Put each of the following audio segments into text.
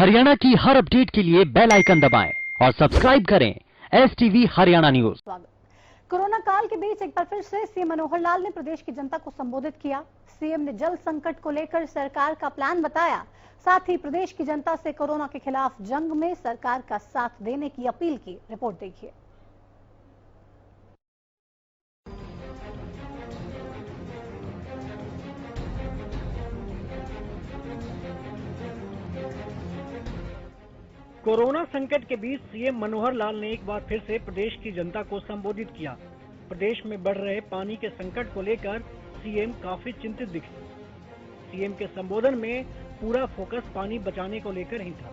हरियाणा की हर अपडेट के लिए बेल आइकन दबाएं और सब्सक्राइब करें STV हरियाणा न्यूज। कोरोना काल के बीच एक बार फिर से सीएम मनोहर लाल ने प्रदेश की जनता को संबोधित किया। सीएम ने जल संकट को लेकर सरकार का प्लान बताया, साथ ही प्रदेश की जनता से कोरोना के खिलाफ जंग में सरकार का साथ देने की अपील की। रिपोर्ट देखिए। कोरोना संकट के बीच सीएम मनोहर लाल ने एक बार फिर से प्रदेश की जनता को संबोधित किया। प्रदेश में बढ़ रहे पानी के संकट को लेकर सीएम काफी चिंतित दिखे। सीएम के संबोधन में पूरा फोकस पानी बचाने को लेकर ही था।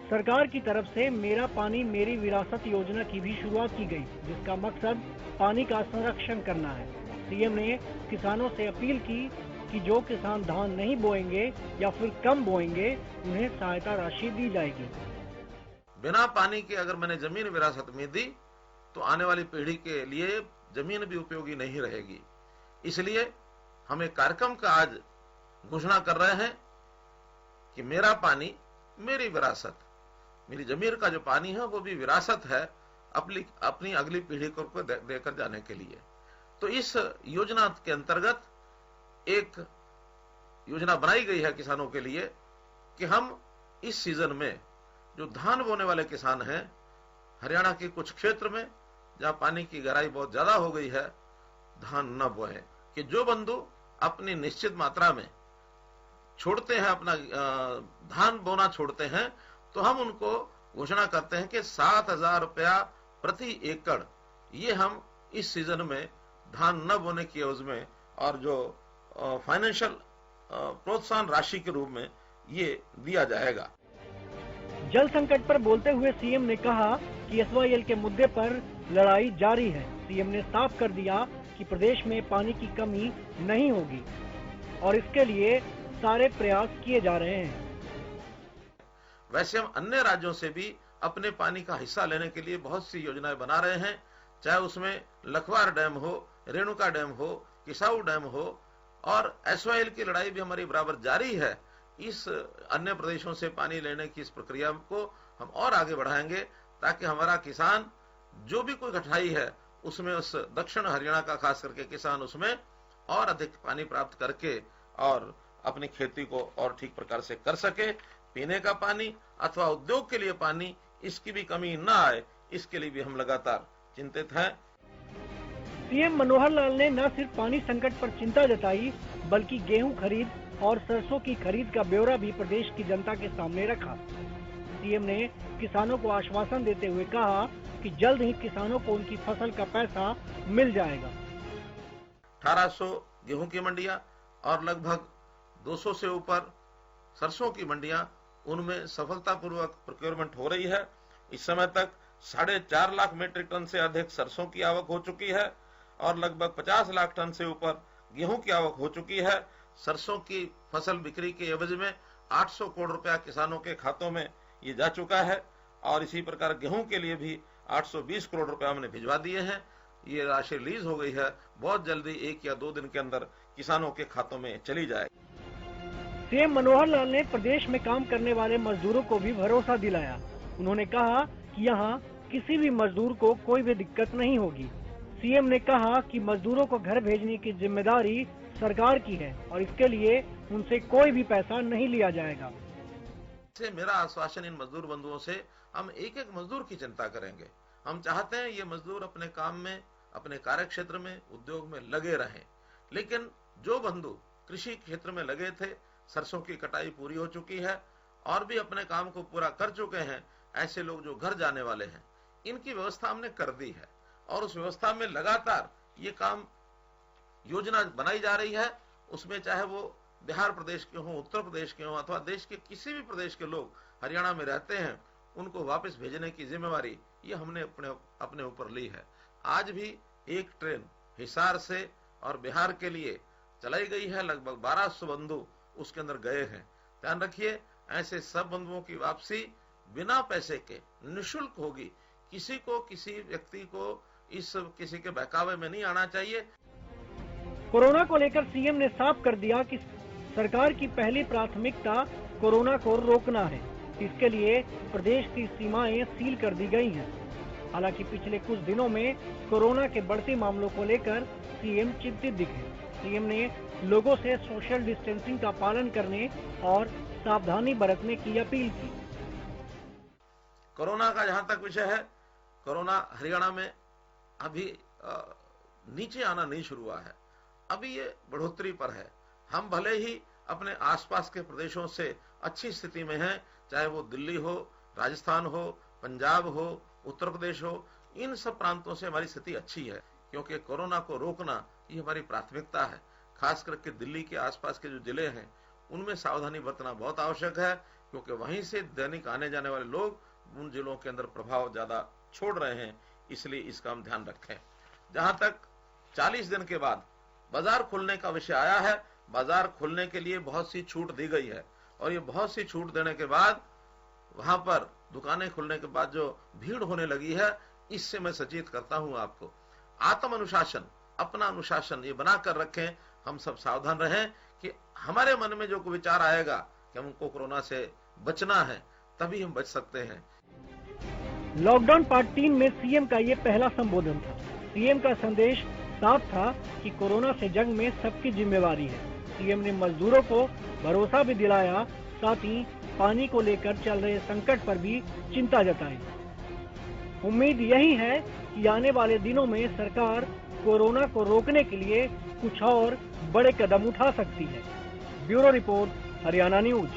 सरकार की तरफ से मेरा पानी मेरी विरासत योजना की भी शुरुआत की गई, जिसका मकसद पानी का संरक्षण करना है। सीएम ने किसानों से अपील की कि जो किसान धान नहीं बोएंगे या फिर कम बोएंगे, उन्हें सहायता राशि दी जाएगी। बिना पानी के अगर मैंने जमीन विरासत में दी तो आने वाली पीढ़ी के लिए जमीन भी उपयोगी नहीं रहेगी। इसलिए हम एक कार्यक्रम का आज घोषणा कर रहे हैं कि मेरा पानी मेरी विरासत। मेरी जमीन का जो पानी है वो भी विरासत है अपनी अगली पीढ़ी को देकर जाने के लिए। तो इस योजना के अंतर्गत एक योजना बनाई गई है किसानों के लिए कि हम इस सीजन में जो धान बोने वाले किसान हैं, हरियाणा के कुछ क्षेत्र में जहां पानी की गहराई बहुत ज्यादा हो गई है, धान न बोए। कि जो बंधु अपनी निश्चित मात्रा में छोड़ते हैं, अपना धान बोना छोड़ते हैं, तो हम उनको घोषणा करते हैं कि 7,000 रुपया प्रति एकड़ ये हम इस सीजन में धान न बोने की एवज में और जो फाइनेंशियल प्रोत्साहन राशि के रूप में ये दिया जाएगा। जल संकट पर बोलते हुए सीएम ने कहा कि SYL के मुद्दे पर लड़ाई जारी है। सीएम ने साफ कर दिया कि प्रदेश में पानी की कमी नहीं होगी और इसके लिए सारे प्रयास किए जा रहे हैं। वैसे हम अन्य राज्यों से भी अपने पानी का हिस्सा लेने के लिए बहुत सी योजनाएं बना रहे हैं, चाहे उसमें लखवार डैम हो, रेणुका डैम हो, किसाऊ डैम हो, और SYL की लड़ाई भी हमारी बराबर जारी है। इस अन्य प्रदेशों से पानी लेने की इस प्रक्रिया को हम और आगे बढ़ाएंगे ताकि हमारा किसान जो भी कोई कठिनाई है उसमें उस दक्षिण हरियाणा का खास करके किसान उसमें और अधिक पानी प्राप्त करके और अपनी खेती को और ठीक प्रकार से कर सके। पीने का पानी अथवा उद्योग के लिए पानी, इसकी भी कमी न आए, इसके लिए भी हम लगातार चिंतित हैं। सीएम मनोहर लाल ने न सिर्फ पानी संकट पर चिंता जताई, बल्कि गेहूं खरीद और सरसों की खरीद का ब्यौरा भी प्रदेश की जनता के सामने रखा। सीएम ने किसानों को आश्वासन देते हुए कहा कि जल्द ही किसानों को उनकी फसल का पैसा मिल जाएगा। 1800 गेहूं की मंडियां और लगभग 200 से ऊपर सरसों की मंडियां, उनमें सफलतापूर्वक प्रोक्योरमेंट हो रही है। इस समय तक 4.5 लाख मीट्रिक टन से अधिक सरसों की आवक हो चुकी है और लगभग 50 लाख टन से ऊपर गेहूं की आवक हो चुकी है। सरसों की फसल बिक्री के एवज में 800 करोड़ रुपया किसानों के खातों में ये जा चुका है और इसी प्रकार गेहूं के लिए भी 820 करोड़ रुपया हमने भिजवा दिए हैं। ये राशि रिलीज हो गई है, बहुत जल्दी 1 या 2 दिन के अंदर किसानों के खातों में चली जाएगी। सीएम मनोहर लाल ने प्रदेश में काम करने वाले मजदूरों को भी भरोसा दिलाया। उन्होंने कहा कि यहाँ किसी भी मजदूर को कोई भी दिक्कत नहीं होगी। सीएम ने कहा कि मजदूरों को घर भेजने की जिम्मेदारी सरकार की है और इसके लिए उनसे कोई भी पैसा नहीं लिया जाएगा। मेरा आश्वासन इन मजदूर बंधुओं से, हम एक एक मजदूर की चिंता करेंगे। हम चाहते हैं ये मजदूर अपने काम में, अपने कार्य क्षेत्र में, उद्योग में लगे रहें। लेकिन जो बंधु कृषि क्षेत्र में लगे थे, सरसों की कटाई पूरी हो चुकी है और भी अपने काम को पूरा कर चुके हैं, ऐसे लोग जो घर जाने वाले हैं, इनकी व्यवस्था हमने कर दी है और उस व्यवस्था में लगातार ये काम योजना बनाई जा रही है। उसमें चाहे वो बिहार प्रदेश के हों, उत्तर प्रदेश के हों अथवा देश के किसी भी प्रदेश के लोग हरियाणा में रहते हैं, उनको वापस भेजने की जिम्मेवारी ये हमने अपने ऊपर ली है। आज भी एक ट्रेन हिसार से और बिहार के लिए चलाई गई है। लगभग 1200 बंधु उसके अंदर गए हैं। ध्यान रखिए, ऐसे सब बंधुओं की वापसी बिना पैसे के निःशुल्क होगी। किसी को, किसी व्यक्ति को किसी के बहकावे में नहीं आना चाहिए। कोरोना को लेकर सीएम ने साफ कर दिया कि सरकार की पहली प्राथमिकता कोरोना को रोकना है। इसके लिए प्रदेश की सीमाएं सील कर दी गई हैं। हालांकि पिछले कुछ दिनों में कोरोना के बढ़ते मामलों को लेकर सीएम चिंतित दिखे। सीएम ने लोगों से सोशल डिस्टेंसिंग का पालन करने और सावधानी बरतने की अपील की। कोरोना का जहां तक विषय है, कोरोना हरियाणा में अभी नीचे आना नहीं शुरू हुआ है, अभी ये बढ़ोतरी पर है। हम भले ही अपने आसपास के प्रदेशों से अच्छी स्थिति में हैं, चाहे वो दिल्ली हो, राजस्थान हो, पंजाब हो, उत्तर प्रदेश हो, इन सब प्रांतों से हमारी स्थिति अच्छी है, क्योंकि कोरोना को रोकना ये हमारी प्राथमिकता है। खास करके दिल्ली के आसपास के जो जिले हैं उनमें सावधानी बरतना बहुत आवश्यक है, क्योंकि वहीं से दैनिक आने जाने वाले लोग उन जिलों के अंदर प्रभाव ज्यादा छोड़ रहे हैं, इसलिए इसका हम ध्यान रखें। जहां तक 40 दिन के बाद बाजार खुलने का विषय आया है, बाजार खुलने के लिए बहुत सी छूट दी गई है और ये बहुत सी छूट देने के बाद वहां पर दुकानें खुलने के बाद जो भीड़ होने लगी है, इससे मैं सचेत करता हूं आपको। आत्म अनुशासन, अपना अनुशासन ये बना कर रखें, हम सब सावधान रहें कि हमारे मन में जो विचार आएगा कि हमको कोरोना से बचना है, तभी हम बच सकते हैं। लॉकडाउन पार्ट 3 में सीएम का ये पहला संबोधन था। सीएम का संदेश साफ था कि कोरोना से जंग में सबकी जिम्मेवारी है। सीएम ने मजदूरों को भरोसा भी दिलाया, साथ ही पानी को लेकर चल रहे संकट पर भी चिंता जताई। उम्मीद यही है कि आने वाले दिनों में सरकार कोरोना को रोकने के लिए कुछ और बड़े कदम उठा सकती है। Bureau report, Haryana news.